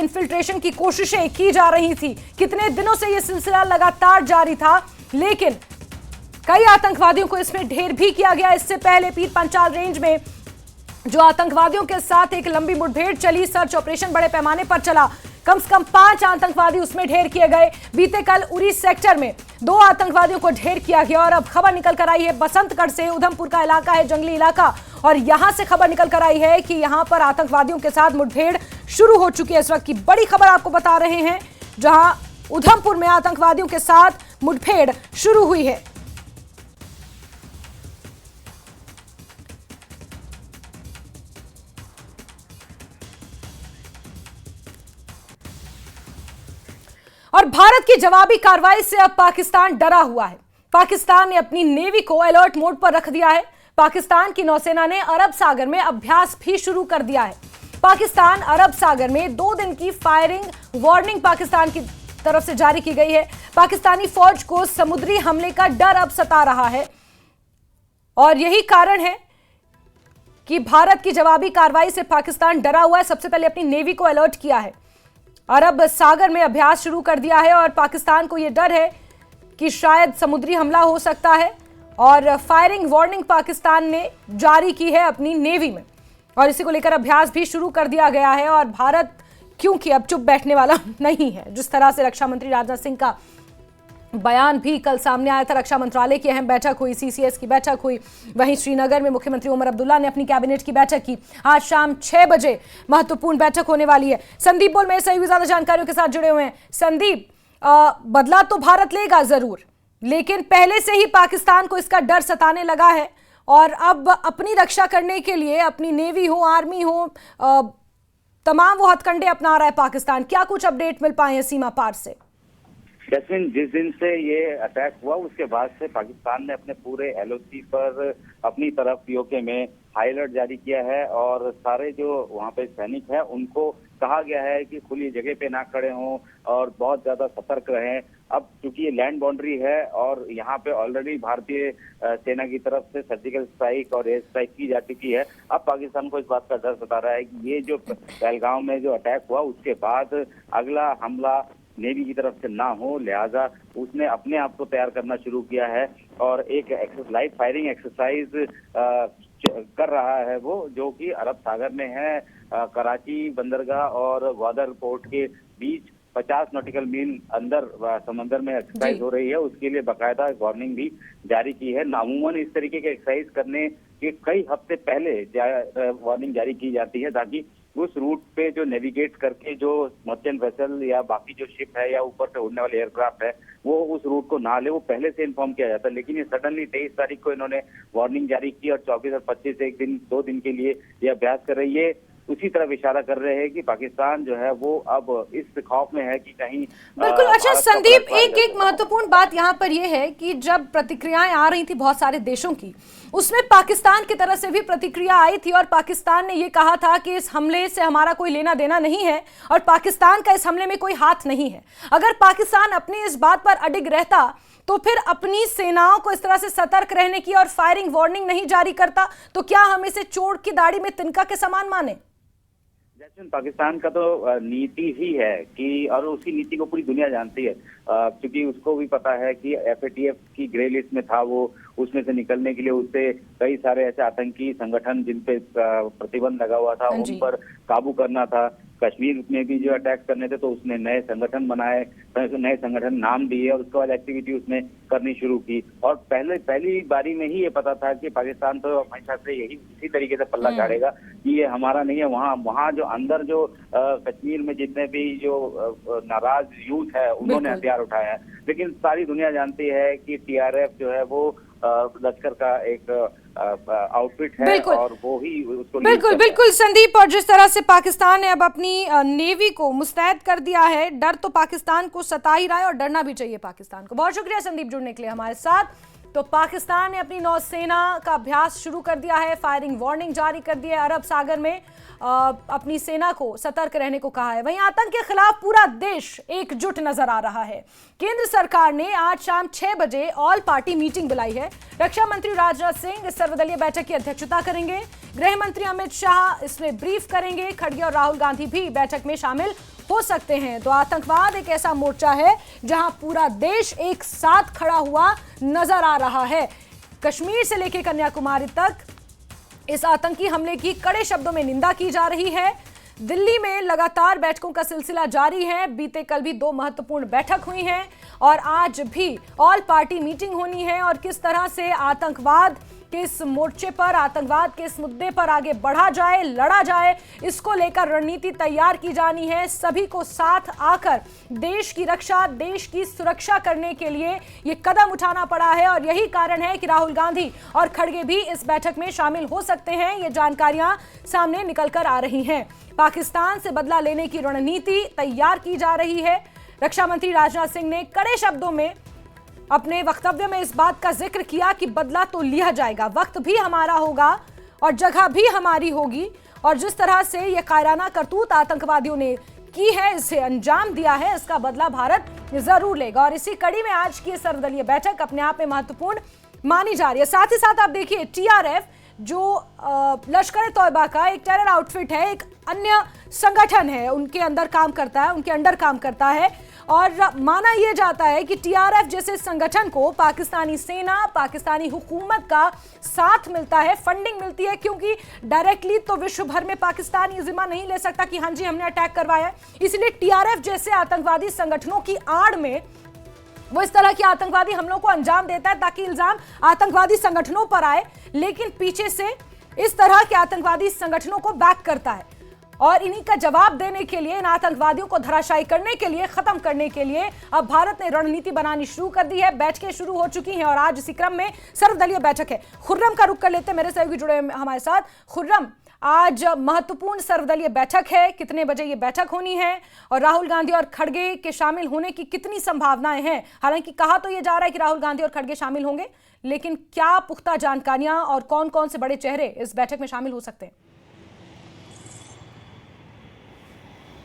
Infiltration की कोशिशें की जा रही थी। कितने दिनों से यह सिलसिला लगातार जारी था, लेकिन कई आतंकवादियों को इसमें ढेर भी किया गया। इससे पहले पीर पंचाल रेंज में जो आतंकवादियों के साथ एक लंबी मुठभेड़ चली, सर्च ऑपरेशन बड़े पैमाने पर चला, कम से कम 5 आतंकवादी उसमें ढेर किए गए। बीते कल उरी सेक्टर में 2 आतंकवादियों को ढेर किया गया और अब खबर निकल कर आई है बसंतगढ़ से, उधमपुर का इलाका है, जंगली इलाका, और यहां से खबर निकल कर आई है कि यहां पर आतंकवादियों के साथ मुठभेड़ शुरू हो चुकी है। इस वक्त की बड़ी खबर आपको बता रहे हैं, जहां उधमपुर में आतंकवादियों के साथ मुठभेड़ शुरू हुई है। और भारत की जवाबी कार्रवाई से अब पाकिस्तान डरा हुआ है। पाकिस्तान ने अपनी नेवी को अलर्ट मोड पर रख दिया है। पाकिस्तान की नौसेना ने अरब सागर में अभ्यास भी शुरू कर दिया है। पाकिस्तान अरब सागर में 2 दिन की फायरिंग वार्निंग पाकिस्तान की तरफ से जारी की गई है। पाकिस्तानी फौज को समुद्री हमले का डर अब सता रहा है और यही कारण है कि भारत की जवाबी कार्रवाई से पाकिस्तान डरा हुआ है। सबसे पहले अपनी नेवी को अलर्ट किया है, अरब सागर में अभ्यास शुरू कर दिया है और पाकिस्तान को यह डर है कि शायद समुद्री हमला हो सकता है और फायरिंग वार्निंग पाकिस्तान ने जारी की है अपनी नेवी में और इसी को लेकर अभ्यास भी शुरू कर दिया गया है। और भारत क्योंकि अब चुप बैठने वाला नहीं है। जिस तरह से रक्षा मंत्री राजनाथ सिंह का बयान भी कल सामने आया था, रक्षा मंत्रालय की अहम बैठक हुई, सीसीएस की बैठक हुई, वहीं श्रीनगर में मुख्यमंत्री उमर अब्दुल्ला ने अपनी कैबिनेट की बैठक की। आज शाम 6 बजे महत्वपूर्ण बैठक होने वाली है। संदीप बोल मेरे सही ज्यादा जानकारियों के साथ जुड़े हुए हैं। संदीप, बदला तो भारत लेगा जरूर, लेकिन पहले से ही पाकिस्तान को इसका डर सताने लगा है और अब अपनी रक्षा करने के लिए अपनी नेवी हो, आर्मी हो, तमाम वो हथकंडे अपना रहा है पाकिस्तान। क्या कुछ अपडेट मिल पाए हैं सीमा पार से? जैस्मिन, जिस दिन से ये अटैक हुआ उसके बाद से पाकिस्तान ने अपने पूरे एलओसी पर अपनी तरफ पीओके में हाई अलर्ट जारी किया है और सारे जो वहाँ पे सैनिक हैं उनको कहा गया है कि खुली जगह पे ना खड़े हों और बहुत ज्यादा सतर्क रहें। अब चूंकि ये लैंड बाउंड्री है और यहाँ पे ऑलरेडी भारतीय सेना की तरफ से सर्जिकल स्ट्राइक और एयर स्ट्राइक की जा चुकी है। अब पाकिस्तान को इस बात का डर सता रहा है कि ये जो पहलगाम में जो अटैक हुआ उसके बाद अगला हमला नेवी की तरफ से ना हो, लिहाजा उसने अपने आप को तैयार करना शुरू किया है और एक लाइव फायरिंग एक्सरसाइज कर रहा है वो, जो कि अरब सागर में है। कराची बंदरगाह और ग्वादर पोर्ट के बीच 50 नॉटिकल मील अंदर समंदर में एक्सरसाइज हो रही है। उसके लिए बाकायदा वार्निंग भी जारी की है। अमूमन इस तरीके के एक्सरसाइज करने के कई हफ्ते पहले वार्निंग जारी की जाती है ताकि उस रूट पे जो नेविगेट करके जो मर्चेंट वेसल या बाकी जो शिप है या ऊपर से उड़ने वाले एयरक्राफ्ट है वो उस रूट को ना ले, वो पहले से इन्फॉर्म किया जाता है। लेकिन ये सडनली 23 तारीख को इन्होंने वार्निंग जारी की और 24 और 25 एक दिन 2 दिन के लिए ये अभ्यास कर रही है। उसी तरफ इशारा कर रहे हैं कि पाकिस्तान जो है वो अब इस खौफ में है कि कहीं बिल्कुल। अच्छा संदीप, एक महत्वपूर्ण बात यहाँ पर यह है कि जब प्रतिक्रियाएं आ रही थी बहुत सारे देशों की, उसमें पाकिस्तान की तरफ से भी प्रतिक्रिया आई थी और पाकिस्तान ने यह कहा था कि इस हमले से हमारा कोई लेना देना नहीं है और पाकिस्तान का इस हमले में कोई हाथ नहीं है। अगर पाकिस्तान अपनी इस बात पर अडिग रहता तो फिर अपनी सेनाओं को इस तरह से सतर्क रहने की और फायरिंग वार्निंग नहीं जारी करता, तो क्या हम इसे चोर की दाढ़ी में तिनका के समान माने? पाकिस्तान का तो नीति ही है कि, और उसी नीति को पूरी दुनिया जानती है क्योंकि उसको भी पता है कि एफएटीएफ की ग्रे लिस्ट में था वो, उसमें से निकलने के लिए उससे कई सारे ऐसे आतंकी संगठन जिन पे प्रतिबंध लगा हुआ था उन पर काबू करना था। कश्मीर में भी जो अटैक करने थे तो उसने नए संगठन बनाए, नए संगठन नाम दिए और उसके बाद एक्टिविटी उसने करनी शुरू की। और पहली बारी में ही ये पता था कि पाकिस्तान तो हमेशा से यही इसी तरीके से पल्ला झाड़ेगा कि ये हमारा नहीं है। वहाँ जो अंदर जो कश्मीर में जितने भी जो नाराज यूथ है उन्होंने हथियार उठाया है, लेकिन सारी दुनिया जानती है कि टीआरएफ जो है वो लश्कर का एक आउटफिट है और वो ही उसको बिल्कुल संदीप। और जिस तरह से पाकिस्तान ने अब अपनी नेवी को मुस्तैद कर दिया है, डर तो पाकिस्तान को सता ही रहा है और डरना भी चाहिए पाकिस्तान को। बहुत शुक्रिया संदीप जुड़ने के लिए हमारे साथ। तो पाकिस्तान ने अपनी नौसेना का अभ्यास शुरू कर दिया है, फायरिंग वार्निंग जारी कर दी है, अरब सागर में अपनी सेना को सतर्क रहने को कहा है। वहीं आतंक के खिलाफ पूरा देश एकजुट नजर आ रहा है। केंद्र सरकार ने आज शाम 6 बजे ऑल पार्टी मीटिंग बुलाई है। रक्षा मंत्री राजनाथ सिंह इस सर्वदलीय बैठक की अध्यक्षता करेंगे। गृह मंत्री अमित शाह इसमें ब्रीफ करेंगे। खड़गे और राहुल गांधी भी बैठक में शामिल हो सकते हैं। तो आतंकवाद एक ऐसा मोर्चा है जहां पूरा देश एक साथ खड़ा हुआ नजर आ रहा है। कश्मीर से लेकर कन्याकुमारी तक इस आतंकी हमले की कड़े शब्दों में निंदा की जा रही है। दिल्ली में लगातार बैठकों का सिलसिला जारी है। बीते कल भी 2 महत्वपूर्ण बैठक हुई हैं और आज भी ऑल पार्टी मीटिंग होनी है। और किस तरह से आतंकवाद के इस मोर्चे पर, आतंकवाद के इस मुद्दे पर आगे बढ़ा जाए, लड़ा जाए, इसको लेकर रणनीति तैयार की जानी है। सभी को साथ आकर देश की रक्षा, देश की सुरक्षा करने के लिए ये कदम उठाना पड़ा है और यही कारण है कि राहुल गांधी और खड़गे भी इस बैठक में शामिल हो सकते हैं। ये जानकारियां सामने निकल कर आ रही हैं। पाकिस्तान से बदला लेने की रणनीति तैयार की जा रही है। रक्षा मंत्री राजनाथ सिंह ने कड़े शब्दों में अपने वक्तव्य में इस बात का जिक्र किया कि बदला तो लिया जाएगा, वक्त भी हमारा होगा और जगह भी हमारी होगी। और जिस तरह से यह कायराना करतूत आतंकवादियों ने की है, इसे अंजाम दिया है, इसका बदला भारत जरूर लेगा। और इसी कड़ी में आज की सर्वदलीय बैठक अपने आप में महत्वपूर्ण मानी जा रही है। साथ ही साथ आप देखिए, टीआरएफ जो लश्कर तौयबा का एक टेरर आउटफिट है, एक अन्य संगठन है, उनके अंदर काम करता है, उनके अंडर काम करता है। और माना यह जाता है कि टीआरएफ जैसे संगठन को पाकिस्तानी सेना, पाकिस्तानी हुकूमत का साथ मिलता है, फंडिंग मिलती है, क्योंकि डायरेक्टली तो विश्व भर में पाकिस्तान ये जिम्मा नहीं ले सकता कि हाँ जी हमने अटैक करवाया है। इसलिए टीआरएफ जैसे आतंकवादी संगठनों की आड़ में वो इस तरह के आतंकवादी हमलों को अंजाम देता है ताकि इल्जाम आतंकवादी संगठनों पर आए, लेकिन पीछे से इस तरह के आतंकवादी संगठनों को बैक करता है। और इन्हीं का जवाब देने के लिए, इन आतंकवादियों को धराशायी करने के लिए, खत्म करने के लिए अब भारत ने रणनीति बनानी शुरू कर दी है। बैठकें शुरू हो चुकी हैं और आज इसी क्रम में सर्वदलीय बैठक है। खुर्रम का रुख कर लेते हैं, मेरे सहयोगी जुड़े हमारे साथ। खुर्रम, आज महत्वपूर्ण सर्वदलीय बैठक है, कितने बजे ये बैठक होनी है और राहुल गांधी और खड़गे के शामिल होने की कितनी संभावनाएं हैं? हालांकि कहा तो ये जा रहा है कि राहुल गांधी और खड़गे शामिल होंगे, लेकिन क्या पुख्ता जानकारियां और कौन कौन से बड़े चेहरे इस बैठक में शामिल हो सकते हैं?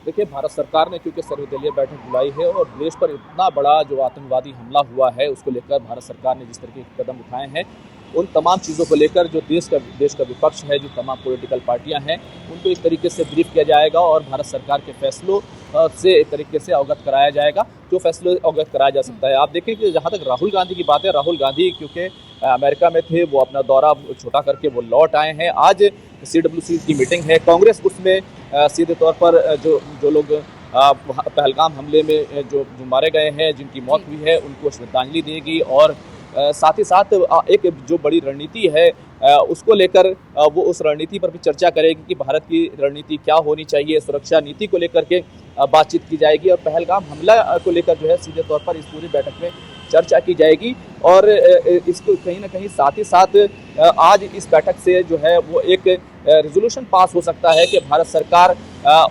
देखिए, भारत सरकार ने क्योंकि सर्वदलीय बैठक बुलाई है और देश पर इतना बड़ा जो आतंकवादी हमला हुआ है उसको लेकर भारत सरकार ने जिस तरीके के कदम उठाए हैं, उन तमाम चीज़ों को लेकर जो देश का विपक्ष है, जो तमाम पॉलिटिकल पार्टियां हैं, उनको इस तरीके से ब्रीफ किया जाएगा और भारत सरकार के फैसलों से एक तरीके से अवगत कराया जाएगा, जो फैसले अवगत कराया जा सकता है। आप देखें कि जहाँ तक राहुल गांधी की बात है, राहुल गांधी क्योंकि अमेरिका में थे, वो अपना दौरा छोटा करके वो लौट आए हैं। आज CWC की मीटिंग है, कांग्रेस उसमें सीधे तौर पर जो लोग पहलगाम हमले में जो मारे गए हैं, जिनकी मौत हुई है, उनको श्रद्धांजलि देगी और साथ ही साथ एक जो बड़ी रणनीति है उसको लेकर वो उस रणनीति पर भी चर्चा करेगी कि भारत की रणनीति क्या होनी चाहिए। सुरक्षा नीति को लेकर के बातचीत की जाएगी और पहलगाम हमला को लेकर जो है सीधे तौर पर इस पूरी बैठक में चर्चा की जाएगी। और इसको कहीं ना कहीं साथ ही साथ आज इस बैठक से जो है वो एक रेजोल्यूशन पास हो सकता है कि भारत सरकार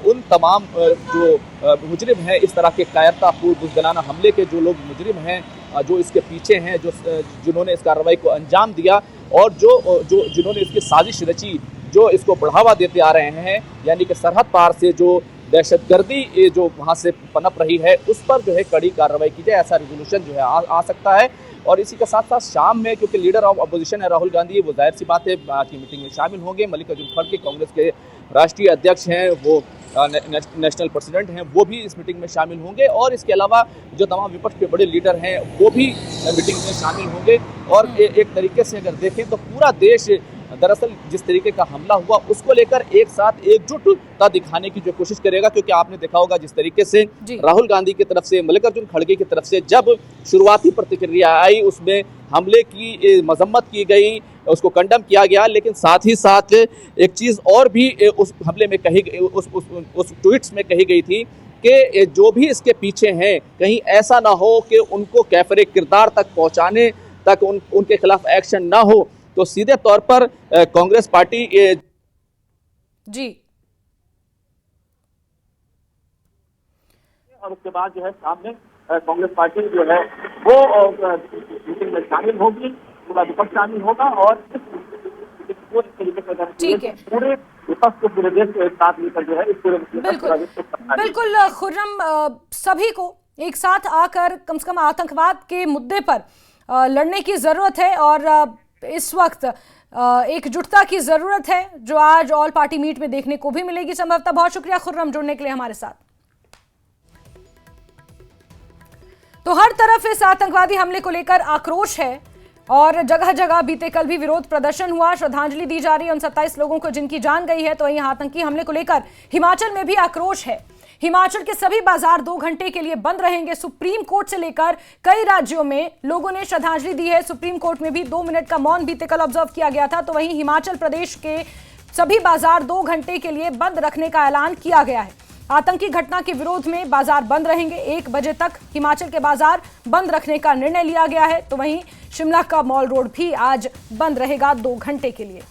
उन तमाम जो मुजरिम हैं, इस तरह के कायरतापूर्ण बुज़दिलाना हमले के जो लोग मुजरिम हैं, जो इसके पीछे हैं, जिन्होंने इस कार्रवाई को अंजाम दिया और जिन्होंने इसकी साजिश रची, जो इसको बढ़ावा देते आ रहे हैं, यानी कि सरहद पार से जो दहशतगर्दी जो वहाँ से पनप रही है, उस पर जो है कड़ी कार्रवाई की जाए, ऐसा रेजोल्यूशन जो है आ सकता है। और इसी के साथ साथ शाम में, क्योंकि लीडर ऑफ अपोजिशन है राहुल गांधी, वो जाहिर सी बात है आज की मीटिंग में शामिल होंगे। मल्लिकार्जुन खड़गे कांग्रेस के राष्ट्रीय अध्यक्ष हैं, वो नेशनल प्रेसिडेंट हैं, वो भी इस मीटिंग में शामिल होंगे। और इसके अलावा जो तमाम विपक्ष के बड़े लीडर हैं वो भी मीटिंग में शामिल होंगे। और एक तरीके से अगर देखें तो पूरा देश दरअसल जिस तरीके का हमला हुआ उसको लेकर एक साथ एकजुटता दिखाने की जो कोशिश करेगा, क्योंकि आपने देखा होगा जिस तरीके से राहुल गांधी की तरफ से, मल्लिकार्जुन खड़गे की तरफ से जब शुरुआती प्रतिक्रिया आई, उसमें हमले की मजम्मत की गई, उसको कंडम किया गया, लेकिन साथ ही साथ एक चीज़ और भी उस हमले में कही गई, उस ट्वीट्स में कही गई थी कि जो भी इसके पीछे हैं, कहीं ऐसा ना हो कि उनको कैफरे किरदार तक पहुंचाने तक उनके खिलाफ एक्शन ना हो। तो सीधे तौर पर कांग्रेस पार्टी जी, और उसके बाद जो है सामने कांग्रेस पार्टी जो है वो मीटिंग में शामिल होगी, पूरा विपक्ष शामिल होगा और ठीक है, पूरे विपक्ष को पूरे देश को एक साथ लेकर जो है इस पूरे बिल्कुल खुर्रम, सभी को एक साथ आकर कम से कम आतंकवाद के मुद्दे पर लड़ने की जरूरत है और इस वक्त एकजुटता की जरूरत है, जो आज ऑल पार्टी मीट में देखने को भी मिलेगी संभवतः। बहुत शुक्रिया खुर्रम जुड़ने के लिए हमारे साथ। तो हर तरफ इस आतंकवादी हमले को लेकर आक्रोश है और जगह जगह बीते कल भी विरोध प्रदर्शन हुआ। श्रद्धांजलि दी जा रही है उन 27 लोगों को जिनकी जान गई है। तो वहीं आतंकी हमले को लेकर हिमाचल में भी आक्रोश है। हिमाचल के सभी बाजार 2 घंटे के लिए बंद रहेंगे। सुप्रीम कोर्ट से लेकर कई राज्यों में लोगों ने श्रद्धांजलि दी है। सुप्रीम कोर्ट में भी 2 मिनट का मौन बीते कल ऑब्जर्व किया गया था। तो वहीं हिमाचल प्रदेश के सभी बाजार 2 घंटे के लिए बंद रखने का ऐलान किया गया है। आतंकी घटना के विरोध में बाजार बंद रहेंगे। 1 बजे तक हिमाचल के बाजार बंद रखने का निर्णय लिया गया है। तो वहीं शिमला का मॉल रोड भी आज बंद रहेगा 2 घंटे के लिए।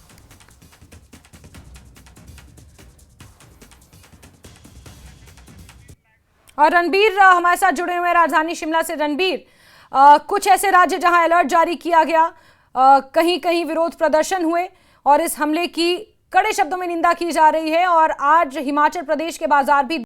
और रणबीर हमारे साथ जुड़े हुए हैं राजधानी शिमला से। रणबीर, कुछ ऐसे राज्य जहां अलर्ट जारी किया गया, कहीं कहीं विरोध प्रदर्शन हुए और इस हमले की कड़े शब्दों में निंदा की जा रही है और आज हिमाचल प्रदेश के बाजार भी